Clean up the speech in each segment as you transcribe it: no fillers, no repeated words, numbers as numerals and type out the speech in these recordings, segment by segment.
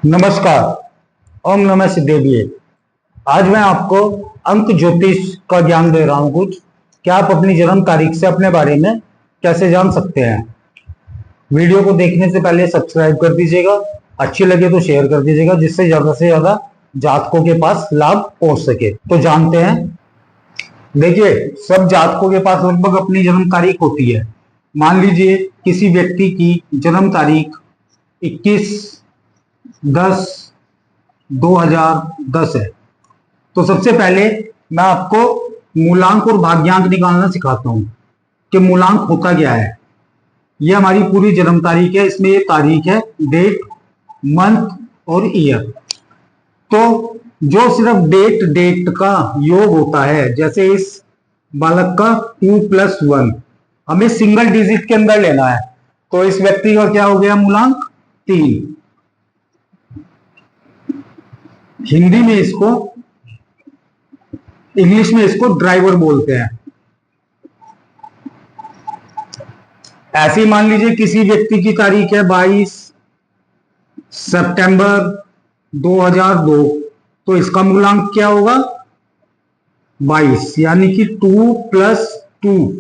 नमस्कार। ओम नमः सिद्धेभ्ये। आज मैं आपको अंक ज्योतिष का ज्ञान दे रहा हूं कुछ कि आप अपनी जन्म तारीख से अपने बारे में कैसे जान सकते हैं। वीडियो को देखने से पहले सब्सक्राइब कर दीजिएगा, अच्छी लगे तो शेयर कर दीजिएगा, जिससे ज्यादा से ज्यादा जातकों के पास लाभ पहुंच सके। तो जानते हैं। देखिए, सब जातकों के पास लगभग अपनी जन्म तारीख होती है। मान लीजिए किसी व्यक्ति की जन्म तारीख 21/10/2010 है, तो सबसे पहले मैं आपको मूलांक और भाग्यांक निकालना सिखाता हूं कि मूलांक होता क्या है। यह हमारी पूरी जन्म तारीख है, इसमें ये तारीख है, डेट, मंथ और ईयर। तो जो सिर्फ डेट का योग होता है, जैसे इस बालक का 2+1 हमें सिंगल डिजिट के अंदर लेना है, तो इस व्यक्ति का क्या हो गया मूलांक 3। हिंदी में इसको, इंग्लिश में इसको ड्राइवर बोलते हैं। ऐसे ही मान लीजिए किसी व्यक्ति की तारीख है 22 सितंबर 2002, तो इसका मूलांक क्या होगा 22, यानी कि 2+2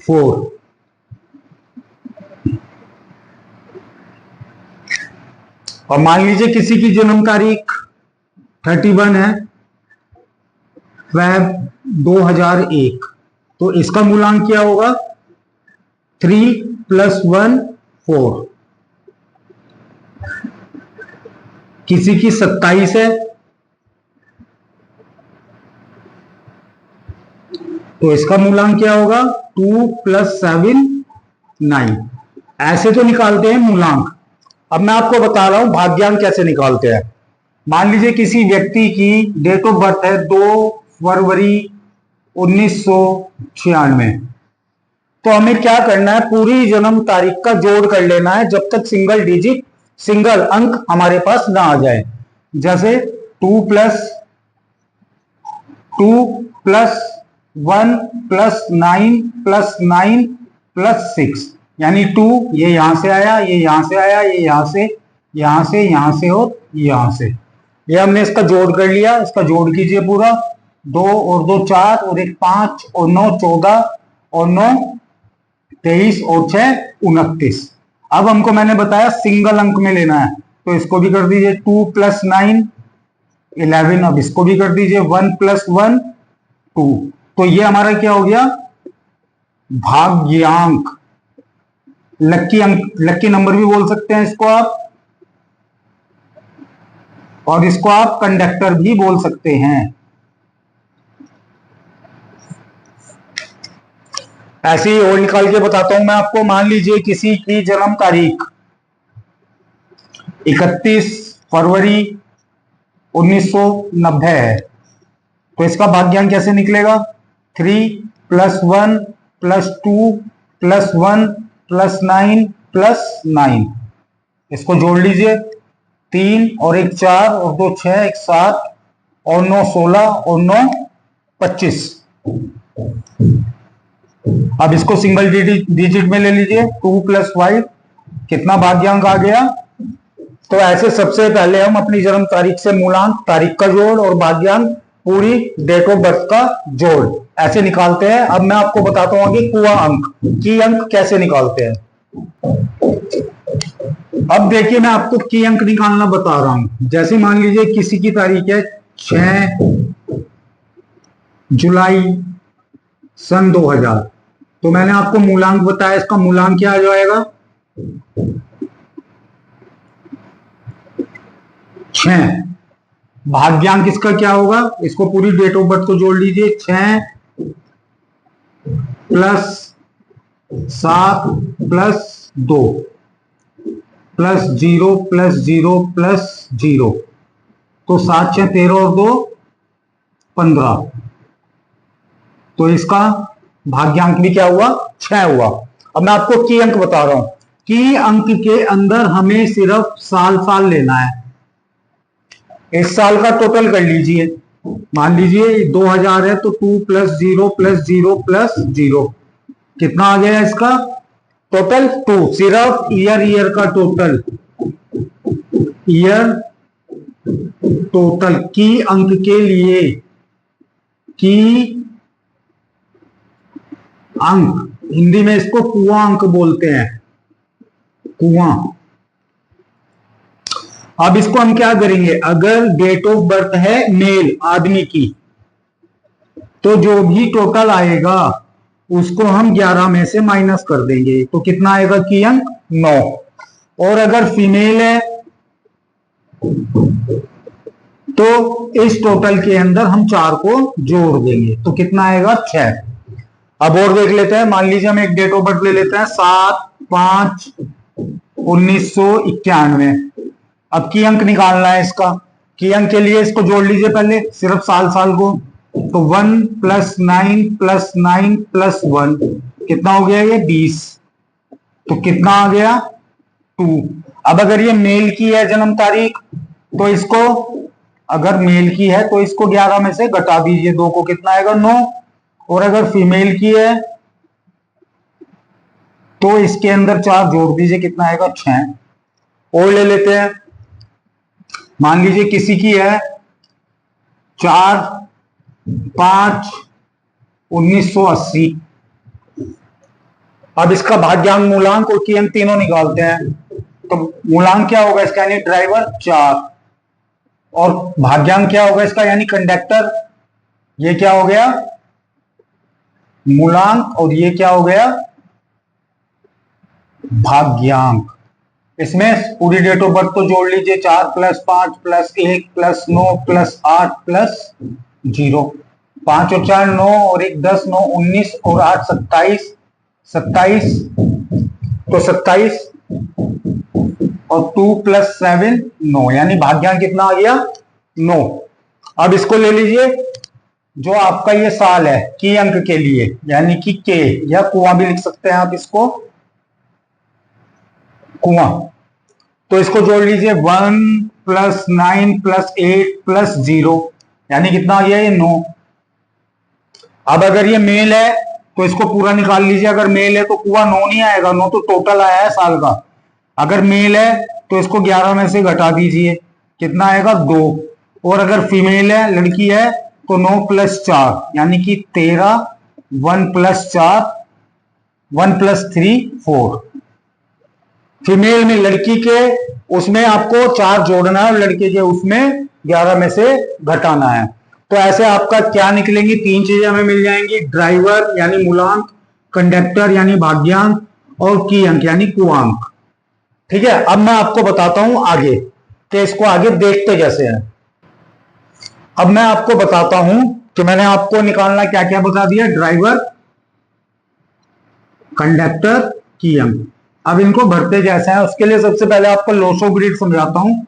4। और मान लीजिए किसी की जन्म तारीख 31 है फेब 2001, तो इसका मूलांक क्या होगा 3+1 4। किसी की 27 है, तो इसका मूलांक क्या होगा 2+7 9। ऐसे तो निकालते हैं मूलांक। अब मैं आपको बता रहा हूं भाग्यांक कैसे निकालते हैं। मान लीजिए किसी व्यक्ति की डेट ऑफ बर्थ है 2 फरवरी 1996, तो हमें क्या करना है, पूरी जन्म तारीख का जोड़ कर लेना है जब तक सिंगल अंक हमारे पास ना आ जाए। जैसे 2+2+1+9+9+6, यानी 2, ये यहां से आया, ये यहां से आया, ये यहां से, यहां से, यहां से और यहां से। ये हमने इसका जोड़ कर लिया। इसका जोड़ कीजिए पूरा। 2 और 2 4 और 1 5 और 9 14 और 9 23 और 6 29। अब हमको मैंने बताया सिंगल अंक में लेना है, तो इसको भी कर दीजिए 2+9 11। अब इसको भी कर दीजिए 1+1 2। तो ये हमारा क्या हो गया भाग्यांक। लक्की अंक, लक्की नंबर भी बोल सकते हैं इसको आप, और इसको आप कंडक्टर भी बोल सकते हैं। ऐसे ही और निकाल के बताता हूं मैं आपको। मान लीजिए किसी की जन्म तारीख 31 फरवरी 1990 है, तो इसका भाग्यांक कैसे निकलेगा 3+1+2+1+9+9। इसको जोड़ लीजिए। 3 और 1 4 और 2 6, 1 7 और 9 16 और 9 25। अब इसको सिंगल डिजिट में ले लीजिए। 2+5, कितना भाग्यांक आ गया। तो ऐसे सबसे पहले हम अपनी जन्म तारीख से मूलांक, तारीख का जोड़ और भाग्यांक, पूरी डेट ऑफ बर्थ का जोड़ ऐसे निकालते हैं। अब मैं आपको बताता हूं आगे कुआ अंक, की अंक कैसे निकालते हैं। अब देखिए मैं आपको की अंक निकालना बता रहा हूं। जैसे मान लीजिए किसी की तारीख है 6 जुलाई सन 2000, तो मैंने आपको मूलांक बताया, इसका मूलांक क्या आ जाएगा 6। भाग्यांक इसका क्या होगा, इसको पूरी डेट ऑफ बर्थ को जोड़ लीजिए। 6 + 7 + 2 + 0 + 0 + 0, तो 7 6 13 और 2 15। तो इसका भाग्यांक भी क्या हुआ 6 हुआ। अब मैं आपको की अंक बता रहा हूं। की अंक के अंदर हमें सिर्फ साल लेना है। इस साल का टोटल कर लीजिए। मान लीजिए 2000 है, तो 2 + 0 + 0 + 0, कितना आ गया इसका टोटल 2। सिर्फ ईयर का टोटल ईयर टोटल, की अंक के लिए, की अंक, हिंदी में इसको कुआं अंक बोलते हैं, कुआं। अब इसको हम क्या करेंगे, अगर डेट ऑफ बर्थ है मेल आदमी की, तो जो भी टोटल आएगा उसको हम 11 में से माइनस कर देंगे, तो कितना आएगा की अंक 9। और अगर फीमेल है तो इस टोटल के अंदर हम 4 को जोड़ देंगे, तो कितना आएगा 6। अब और देख लेते हैं, मान लीजिए हम एक डेट ऑफ बर्थ ले लेते हैं 7/5/1991। अब की अंक निकालना है इसका, की अंक के लिए इसको जोड़ लीजिए पहले सिर्फ साल साल को, तो 1 + 9 + 9 + 1 कितना हो गया ये 20, तो कितना आ गया 2। अब अगर ये मेल की है जन्म तारीख, तो इसको, अगर मेल की है तो इसको 11 में से घटा दीजिए 2 को, कितना आएगा 9। और अगर फीमेल की है तो इसके अंदर 4 जोड़ दीजिए, कितना आएगा 6। और ले लेते हैं, मान लीजिए किसी की है 4/5/1980। अब इसका भाग्यांक, मूलांक और की अंक तीनों निकालते हैं। तो मूलांक क्या होगा इसका, यानी ड्राइवर 4, और भाग्यांक क्या होगा इसका, यानी कंडक्टर। ये क्या हो गया मूलांक, और ये क्या हो गया भाग्यांक। इसमें पूरी डेट ऑफ बर्थ तो जोड़ लीजिए, 4 + 5 + 1 + 9 + 8 + 0, 5 और 4 9 और 1 10, 9 19 और 8 27, 27 तो 27 और 2 + 7 9, यानी भाग्यांक कितना आ गया 9। अब इसको ले लीजिए, जो आपका ये साल है की अंक के लिए, यानी कि के, या कुआं भी लिख सकते हैं आप इसको, कुआं। तो इसको जोड़ लीजिए 1 + 9 + 8 + 0, यानी कितना आ गया ये 9। अब अगर ये मेल है तो इसको पूरा निकाल लीजिए, अगर मेल है तो कुआं 9 नहीं आएगा, 9 तो टोटल आया है साल का। अगर मेल है तो इसको 11 में से घटा दीजिए, कितना आएगा 2। और अगर फीमेल है, लड़की है, तो 9 + 4 यानी कि 13, 1 + 4, 1 + 3 4। फीमेल में लड़की के उसमें आपको 4 जोड़ना है, और लड़के के उसमें 11 में से घटाना है। तो ऐसे आपका क्या निकलेंगी, 3 चीजें हमें मिल जाएंगी, ड्राइवर यानी मूलांक, कंडक्टर यानी भाग्यांक, और की अंक यानी कुआंक। ठीक है, अब मैं आपको बताता हूं आगे कि इसको आगे देखते कैसे हैं। अब मैं आपको बताता हूं कि मैंने आपको निकालना क्या क्या बता दिया, ड्राइवर, कंडक्टर, की अंक। अब इनको भरते कैसे हैं, उसके लिए सबसे पहले आपको लोसो ग्रिड समझाता हूं।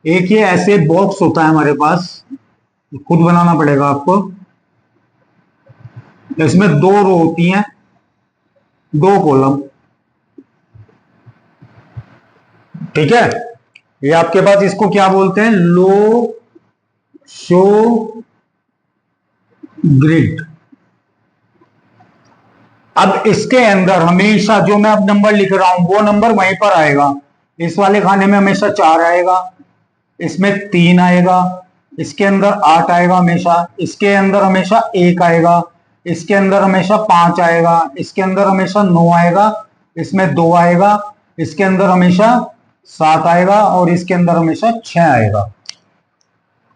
एक ये ऐसे बॉक्स होता है हमारे पास, खुद बनाना पड़ेगा आपको। इसमें 2 रो होती हैं, 2 कॉलम, ठीक है। ये आपके पास, इसको क्या बोलते हैं, लोसो ग्रिड। अब इसके अंदर हमेशा जो मैं अब नंबर लिख रहा हूं वो नंबर वहीं पर आएगा। इस वाले खाने में हमेशा 4 आएगा, इसमें 3 आएगा, इसके अंदर 8 आएगा हमेशा, इसके अंदर हमेशा 1 आएगा, इसके अंदर हमेशा 5 आएगा, इसके अंदर हमेशा 9 आएगा, इसमें 2 आएगा, इसके अंदर हमेशा 7 आएगा, और इसके अंदर हमेशा 6 आएगा।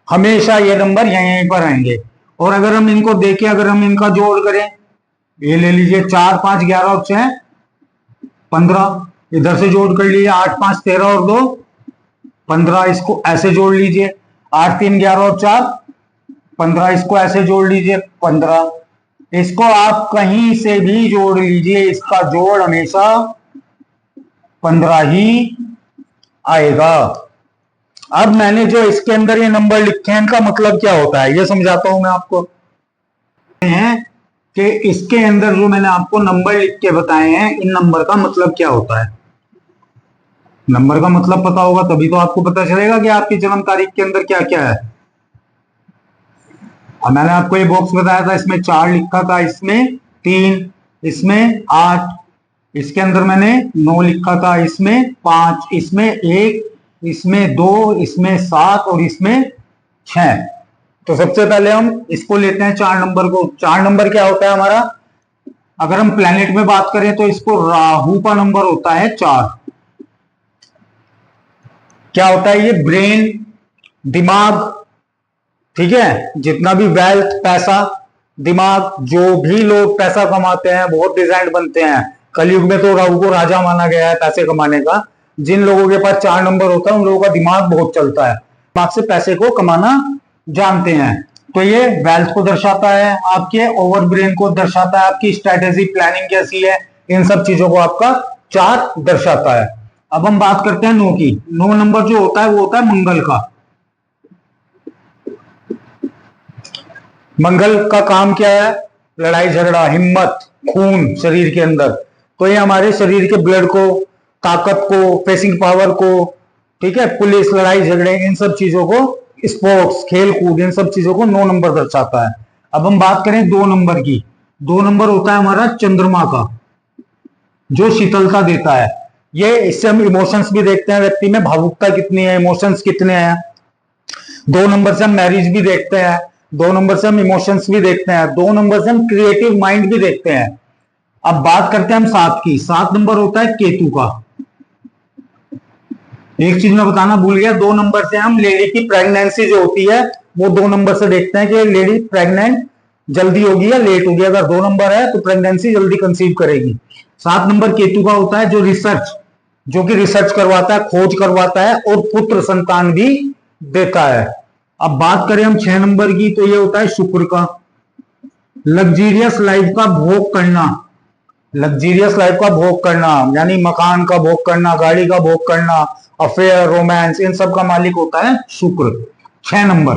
हमेशा ये नंबर यहीं पर आएंगे। और अगर हम इनको देखें, अगर हम इनका जोड़ करें, ये ले लीजिए 4 5 11 और 6 15, इधर से जोड़ कर लीजिए 8 5 13 और 2 15, इसको ऐसे जोड़ लीजिए 8 3 11 और 4 15, इसको ऐसे जोड़ लीजिए 15। इसको आप कहीं से भी जोड़ लीजिए, इसका जोड़ हमेशा 15 ही आएगा। अब मैंने जो इसके अंदर ये नंबर लिखे हैं, इनका मतलब क्या होता है ये समझाता हूं मैं आपको। हैं कि इसके अंदर जो मैंने आपको नंबर लिख के बताए हैं, इन नंबर का मतलब क्या होता है। नंबर का मतलब पता होगा तभी तो आपको पता चलेगा कि आपकी जन्म तारीख के अंदर क्या क्या है। अब मैंने आपको ये बॉक्स बताया था, इसमें 4 लिखा था, इसमें 3, इसमें 8, इसके अंदर मैंने 9 लिखा था, इसमें 5, इसमें 1, इसमें 2, इसमें 7 और इसमें 6। तो सबसे पहले हम इसको लेते हैं 4 नंबर को। 4 नंबर क्या होता है हमारा? अगर हम प्लेनेट में बात करें तो इसको राहु का नंबर होता है 4। क्या होता है ये? ब्रेन, दिमाग, ठीक है, जितना भी वेल्थ, पैसा, दिमाग, जो भी लोग पैसा कमाते हैं, बहुत डिजाइन बनते हैं। कलयुग में तो राहु को राजा माना गया है पैसे कमाने का। जिन लोगों के पास 4 नंबर होता है उन लोगों का दिमाग बहुत चलता है, दिमाग से पैसे को कमाना जानते हैं। तो ये वेल्थ को दर्शाता है, आपके ओवर ब्रेन को दर्शाता है, आपकी स्ट्रेटेजी प्लानिंग कैसी है, इन सब चीजों को आपका 4 दर्शाता है। अब हम बात करते हैं 9 की। 9 नंबर जो होता है वो होता है मंगल का। मंगल का काम क्या है? लड़ाई झगड़ा, हिम्मत, खून शरीर के अंदर। तो ये हमारे शरीर के ब्लड को, ताकत को, फेसिंग पावर को, ठीक है, पुलिस, लड़ाई झगड़े, इन सब चीजों को, स्पोर्ट्स, खेल कूद, इन सब चीजों को 9 नंबर दर्शाता है। अब हम बात करें 2 नंबर की। 2 नंबर होता है हमारा चंद्रमा का, जो शीतलता देता है। ये इससे हम इमोशंस भी देखते हैं, व्यक्ति में भावुकता कितनी है, इमोशंस कितने हैं। 2 नंबर से हम मैरिज भी देखते हैं, 2 नंबर से हम इमोशंस भी देखते हैं, 2 नंबर से हम क्रिएटिव माइंड भी देखते हैं। अब बात करते हैं हम 7 की। 7 नंबर होता है केतु का। एक चीज मैं बताना भूल गया, 2 नंबर से हम लेडी की प्रेगनेंसी जो होती है वो 2 नंबर से देखते हैं कि लेडी प्रेग्नेंट जल्दी होगी या लेट होगी। अगर 2 नंबर है तो प्रेगनेंसी जल्दी कंसीव करेगी। 7 नंबर केतु का होता है जो कि रिसर्च करवाता है, खोज करवाता है और पुत्र संतान भी देता है। अब बात करें हम 6 नंबर की, तो ये होता है शुक्र का। लग्जीरियस लाइफ का भोग करना, लग्जीरियस लाइफ का भोग करना यानी मकान का भोग करना, गाड़ी का भोग करना, अफेयर, रोमांस, इन सब का मालिक होता है शुक्र। 6 नंबर।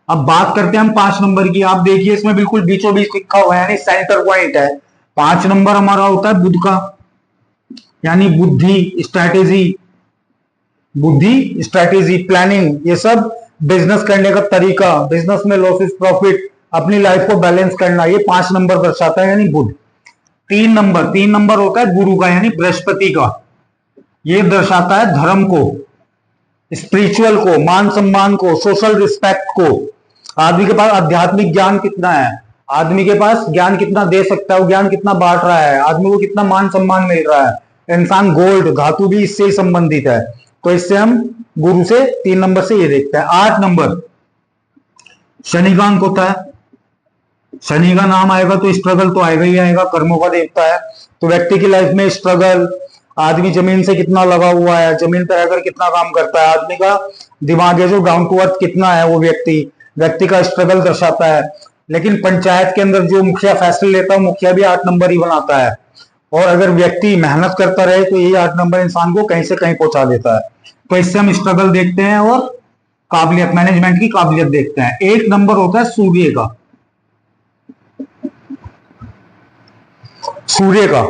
अब बात करते हैं हम 5 नंबर की। आप देखिए इसमें बिल्कुल बीचों बीच लिखा हुआ है, यानी सेंटर पॉइंट है। 5 नंबर हमारा होता है बुध का, यानी बुद्धि, स्ट्रैटेजी, प्लानिंग, ये सब बिजनेस करने का तरीका, बिजनेस में लॉसेस प्रॉफिट, अपनी लाइफ को बैलेंस करना, ये 5 नंबर दर्शाता है, यानी बुध। 3 नंबर होता है गुरु का, यानी बृहस्पति का। ये दर्शाता है धर्म को, स्पिरिचुअल को, मान सम्मान को, सोशल रिस्पेक्ट को। आदमी के पास आध्यात्मिक ज्ञान कितना है, आदमी के पास ज्ञान कितना दे सकता है, वो ज्ञान कितना बांट रहा है, आदमी को कितना मान सम्मान मिल रहा है। इंसान गोल्ड, धातु भी इससे ही संबंधित है। तो इससे हम गुरु से 3 नंबर से ये देखते हैं। 8 नंबर शनि का अंक होता है। शनि का नाम आएगा तो स्ट्रगल तो आएगा ही आएगा, कर्मों का देवता है। तो व्यक्ति की लाइफ में स्ट्रगल, आदमी जमीन से कितना लगा हुआ है, जमीन पर रहकर कितना काम करता है, आदमी का दिमाग है जो डाउन टू अर्थ कितना है, वो व्यक्ति का स्ट्रगल दर्शाता है। लेकिन पंचायत के अंदर जो मुखिया फैसले लेता है, मुखिया भी 8 नंबर ही बनाता है। और अगर व्यक्ति मेहनत करता रहे तो ये 8 नंबर इंसान को कहीं से कहीं पहुंचा देता है। तो इससे हम स्ट्रगल देखते हैं और काबिलियत, मैनेजमेंट की काबिलियत देखते हैं। 1 नंबर होता है सूर्य का।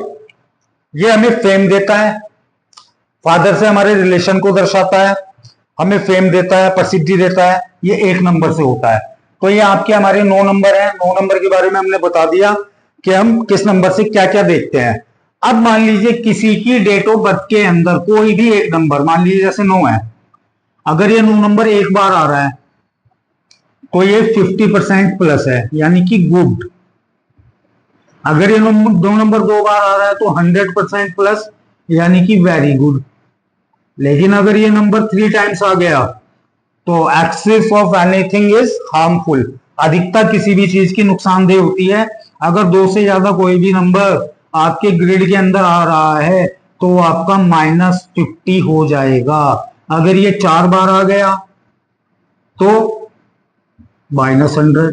ये हमें फेम देता है, फादर से हमारे रिलेशन को दर्शाता है, हमें फेम देता है, प्रसिद्धि देता है। ये 1 नंबर से होता है। तो ये आपके हमारे 9 नंबर हैं। 9 नंबर के बारे में हमने बता दिया कि हम किस नंबर से क्या क्या देखते हैं। अब मान लीजिए किसी की डेट ऑफ बर्थ के अंदर कोई भी 1 नंबर, मान लीजिए जैसे 9 है, अगर ये 9 नंबर एक बार आ रहा है तो ये 50% प्लस है, यानी कि गुड। अगर ये 2 नंबर 2 बार आ रहा है तो 100% प्लस, यानी कि वेरी गुड। लेकिन अगर ये नंबर 3 टाइम्स आ गया तो excess of anything is harmful. अधिकता किसी भी चीज की नुकसानदेह होती है। अगर 2 से ज्यादा कोई भी नंबर आपके ग्रिड के अंदर आ रहा है तो आपका -50 हो जाएगा। अगर ये 4 बार आ गया तो -100।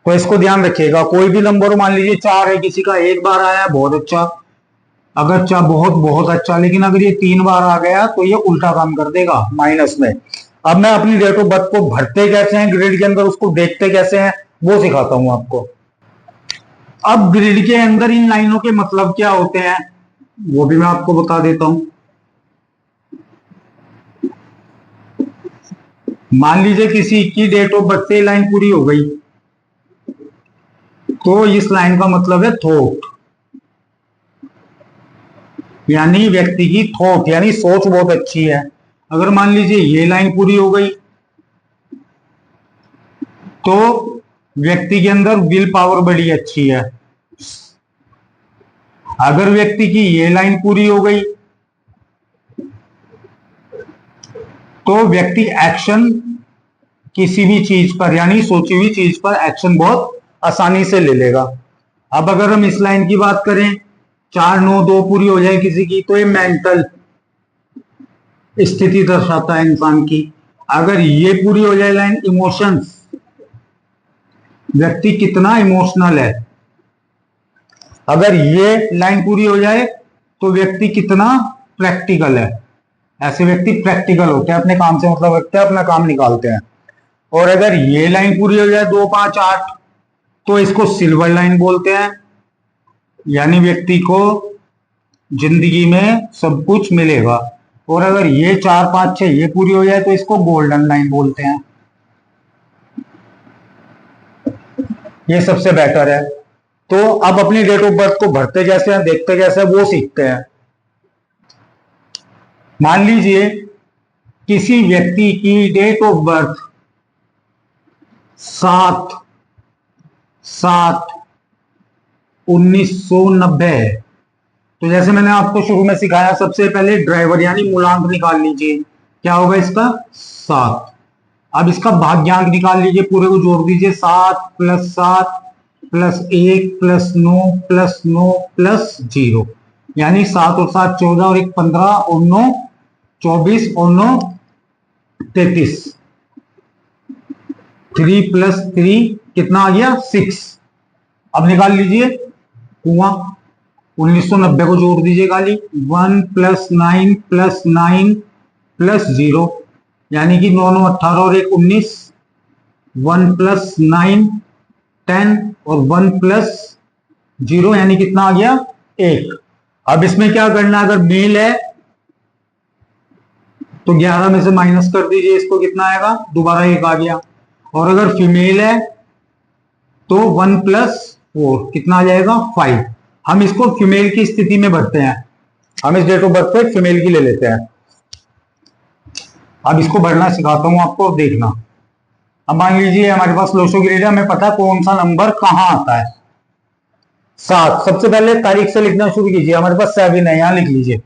तो इसको ध्यान रखिएगा। कोई भी नंबर मान लीजिए 4 है, किसी का 1 बार आया, बहुत अच्छा। अगर बहुत बहुत अच्छा, लेकिन अगर ये 3 बार आ गया तो ये उल्टा काम कर देगा, माइनस में। अब मैं अपनी डेट ऑफ बर्थ को भरते कैसे हैं ग्रिड के अंदर, उसको देखते कैसे हैं, वो सिखाता हूं आपको। अब ग्रिड के अंदर इन लाइनों के मतलब क्या होते हैं वो भी मैं आपको बता देता हूं। मान लीजिए किसी की डेट ऑफ बर्थ से लाइन पूरी हो गई तो इस लाइन का मतलब है थॉट, यानी व्यक्ति की थॉट यानी सोच बहुत अच्छी है। अगर मान लीजिए ये लाइन पूरी हो गई तो व्यक्ति के अंदर विल पावर बड़ी अच्छी है। अगर व्यक्ति की ये लाइन पूरी हो गई तो व्यक्ति एक्शन किसी भी चीज पर यानी सोची हुई चीज पर एक्शन बहुत आसानी से ले लेगा। अब अगर हम इस लाइन की बात करें 4 9 2 पूरी हो जाए किसी की तो ये मेंटल स्थिति दर्शाता है इंसान की। अगर ये पूरी हो जाए लाइन इमोशंस, व्यक्ति कितना इमोशनल है। अगर ये लाइन पूरी हो जाए तो व्यक्ति कितना प्रैक्टिकल है। ऐसे व्यक्ति प्रैक्टिकल होते हैं, अपने काम से मतलब रखते हैं, अपना काम निकालते हैं। और अगर ये लाइन पूरी हो जाए 2 5 8 तो इसको सिल्वर लाइन बोलते हैं, यानी व्यक्ति को जिंदगी में सब कुछ मिलेगा। और अगर ये 4 5 6 ये पूरी हो जाए तो इसको गोल्डन लाइन बोलते हैं। ये सबसे बेटर है। तो अब अपनी डेट ऑफ बर्थ को भरते जैसे हैं, देखते कैसे हैं, वो सीखते हैं। मान लीजिए किसी व्यक्ति की डेट ऑफ बर्थ 7/7/1990 है। तो जैसे मैंने आपको शुरू में सिखाया, सबसे पहले ड्राइवर यानी मूलांक निकाल लीजिए। क्या होगा इसका 7। अब इसका भाग्यांक निकाल लीजिए, पूरे को जोड़ दीजिए। 7 + 7 + 1 + 9 + 9 + 0 यानी 7 और 7 14 और 1 15 और 9 24 और 9 33। 3 + 3 कितना आ गया 6। अब निकाल लीजिए कुआं। 1990 को जोड़ दीजिए खाली। 1 + 9 + 9 + 0 यानी कि 9 9 18 और 1 19। 1 + 9 10 और 1 + 0 यानी कितना आ गया 1। अब इसमें क्या करना है, अगर मेल है तो 11 में से माइनस कर दीजिए, इसको कितना आएगा, दोबारा 1 आ गया। और अगर फीमेल है तो 1 + 4 कितना आ जाएगा 5। हम इसको फीमेल की स्थिति में भरते हैं। हम इस डेट ऑफ बर्थ पे फीमेल की ले लेते हैं। अब इसको भरना सिखाता हूं आपको, अब देखना। अब मान लीजिए हमारे पास लोशो ग्रेड है, हमें पता है कौन सा नंबर कहां आता है। 7 सबसे पहले तारीख से लिखना शुरू कीजिए। हमारे पास 7 है, यहां लिख लीजिए।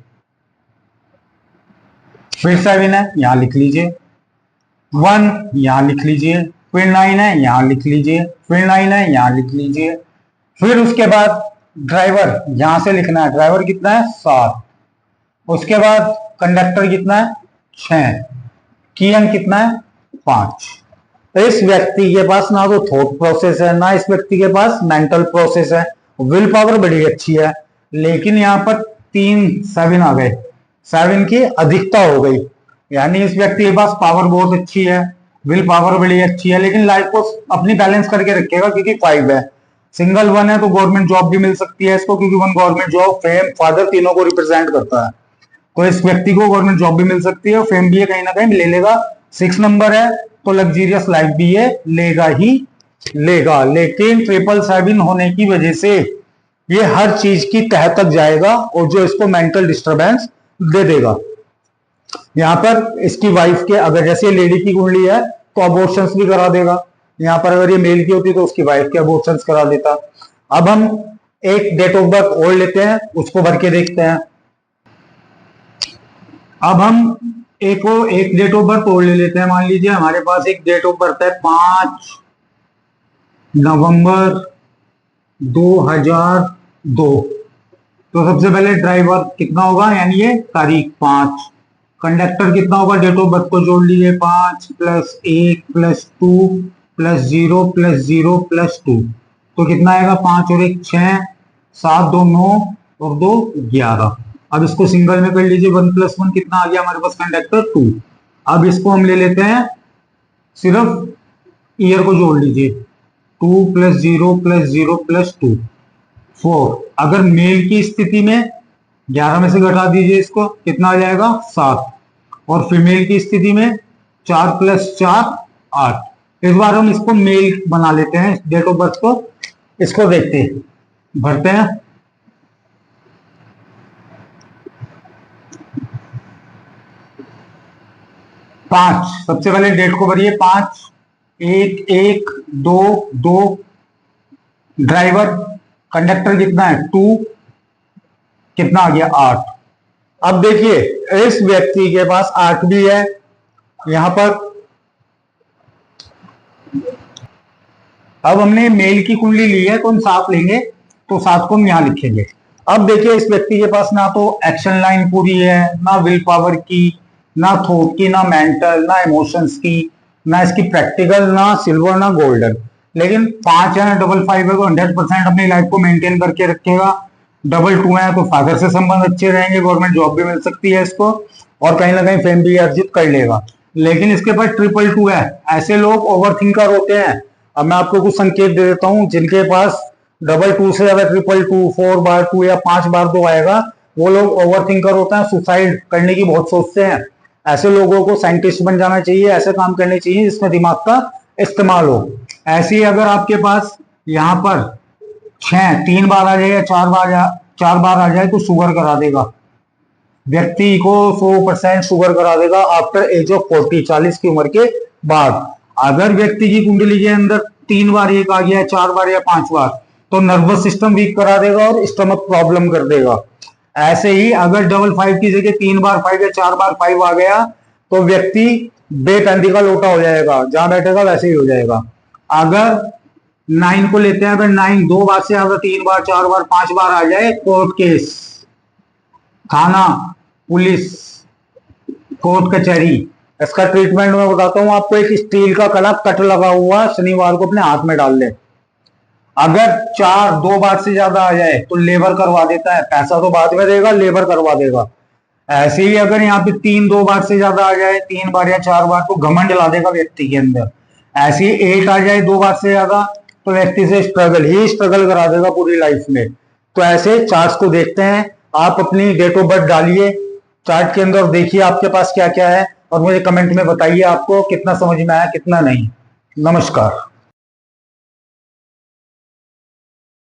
फिर 7 है, यहां लिख लीजिए। 1 यहां लिख लीजिए। फिर 9 है, यहां लिख लीजिए। फिर 9 है, यहां लिख लीजिए। फिर उसके बाद ड्राइवर यहां से लिखना है। ड्राइवर कितना है 7। उसके बाद कंडक्टर कितना है 6। कियन कितना है 5। इस व्यक्ति के पास ना तो थॉट प्रोसेस है, ना इस व्यक्ति के पास मेंटल प्रोसेस है। विल पावर बड़ी अच्छी है, लेकिन यहां पर 3 7 आ गए। 7 की अधिकता हो गई, यानी इस व्यक्ति के पास पावर बहुत अच्छी है, विल पावर बड़ी अच्छी है, लेकिन लाइफ को अपनी बैलेंस करके रखेगा क्योंकि 5 है। सिंगल 1 है तो गवर्नमेंट जॉब भी मिल सकती है इसको, क्योंकि 1 गवर्नमेंट जॉब, फेम, फादर तीनों को रिप्रेजेंट करता है। तो इस व्यक्ति को गवर्नमेंट जॉब भी मिल सकती है, फेम भी है, कहीं ना कहीं ले लेगा। 6 नंबर है तो लग्जीरियस लाइफ भी ये लेगा ही लेगा। लेकिन 777 होने की वजह से ये हर चीज की तह तक जाएगा और जो इसको मेंटल डिस्टरबेंस दे देगा। यहां पर इसकी वाइफ के, अगर जैसे लेडी की कुंडली है तो अबॉर्शंस भी करा देगा। यहां पर अगर ये मेल की होती तो उसकी वाइफ के अबॉर्शंस करा देता। अब हम एक डेट ऑफ बर्थ और लेते हैं, उसको भर के देखते हैं। अब हम एक डेट ऑफ बर्थ और ले लेते हैं। मान लीजिए हमारे पास एक डेट ऑफ बर्थ है 5 नवंबर 2002। तो सबसे पहले ड्राइवर कितना होगा, यानी ये तारीख 5। कंडक्टर कितना होगा, डेट ऑफ बर्थ को जोड़ लीजिए। 5 + 1 + 2 + 0 + 0 + 2 तो कितना आएगा 5 और 1 6, 7 2 9 और 2 11। अब इसको सिंगल में कर लीजिए। 1 + 1 कितना आ गया हमारे पास, कंडक्टर 2। अब इसको हम ले लेते हैं, सिर्फ ईयर को जोड़ लीजिए। 2 + 0 + 0 + 2 4। अगर मेल की स्थिति में 11 में से घटा दीजिए इसको, कितना आ जाएगा 7। और फीमेल की स्थिति में 4 + 4 8। इस बार हम इसको मेल बना लेते हैं डेट ऑफ बर्थ को। इसको देखते हैं, भरते हैं। 5, सबसे पहले डेट को भरिए 5, 1 1 2 2, ड्राइवर कंडक्टर कितना है 2, कितना आ गया 8। अब देखिए इस व्यक्ति के पास 8 भी है, यहां पर अब हमने मेल की कुंडली ली है तो हम 7 लेंगे, तो 7 को हम यहां लिखेंगे। अब देखिए इस व्यक्ति के पास ना तो एक्शन लाइन पूरी है, ना विल पावर की, ना थॉट की, ना मेंटल, ना इमोशंस की, ना इसकी प्रैक्टिकल, ना सिल्वर, ना गोल्डन। लेकिन 5 है, डबल 5 है तो 100% अपनी लाइफ को मेंटेन करके रखेगा। डबल 2 है तो फादर से संबंध अच्छे रहेंगे, गवर्नमेंट जॉब भी मिल सकती है इसको, और कहीं ना कहीं फेम भी अर्जित कर लेगा। लेकिन इसके पास ट्रिपल 2 है, ऐसे लोग ओवर थिंकर होते हैं। अब मैं आपको कुछ संकेत दे देता हूं, जिनके पास डबल 2 से ज्यादा ट्रिपल 2, 4 बार 2 या 5 बार 2 आएगा, वो लोग ओवर थिंकर होते हैं, सुसाइड करने की बहुत सोचते हैं। ऐसे लोगों को साइंटिस्ट बन जाना चाहिए, ऐसे काम करने चाहिए जिसमें दिमाग का इस्तेमाल हो। ऐसे ही अगर आपके पास यहाँ पर 6 3 बार आ जाए या 4 बार आ जाए तो शुगर करा देगा, व्यक्ति को 100% शुगर करा देगा आफ्टर एज ऑफ 40, 40 की उम्र के बाद। अगर व्यक्ति की कुंडली के अंदर 3 बार 1 आ गया, 4 बार या 5 बार, तो नर्वस सिस्टम वीक करा देगा और स्टमक प्रॉब्लम कर देगा। ऐसे ही अगर डबल 5 की जगह 3 बार 5 या 4 बार 5 आ गया तो व्यक्ति बेतंदी का लोटा हो जाएगा, जहां बैठेगा वैसे ही हो जाएगा। अगर 9 को लेते हैं, अगर 9 2 बार से ज्यादा 3 बार 4 बार 5 बार आ जाए, कोर्ट केस, थाना, पुलिस, कोर्ट कचहरी। इसका ट्रीटमेंट मैं बताता हूं आपको। एक स्टील का कड़ा कट लगा हुआ शनिवार को अपने हाथ में डाल ले। अगर 2 बार से ज्यादा आ जाए तो लेबर करवा देता है, पैसा तो बाद में देगा, लेबर करवा देगा। ऐसे ही अगर यहाँ पे 2 बार से ज्यादा आ जाए, 3 बार या 4 बार, तो घमंड ला देगा व्यक्ति के अंदर। ऐसे ही 8 आ जाए 2 बार से ज्यादा तो व्यक्ति से स्ट्रगल करा देगा पूरी लाइफ में। तो ऐसे चार्ट को देखते हैं, आप अपनी डेट ऑफ बर्थ डालिए चार्ट के अंदर, देखिए आपके पास क्या क्या है, और मुझे कमेंट में बताइए आपको कितना समझ में आया कितना नहीं। नमस्कार।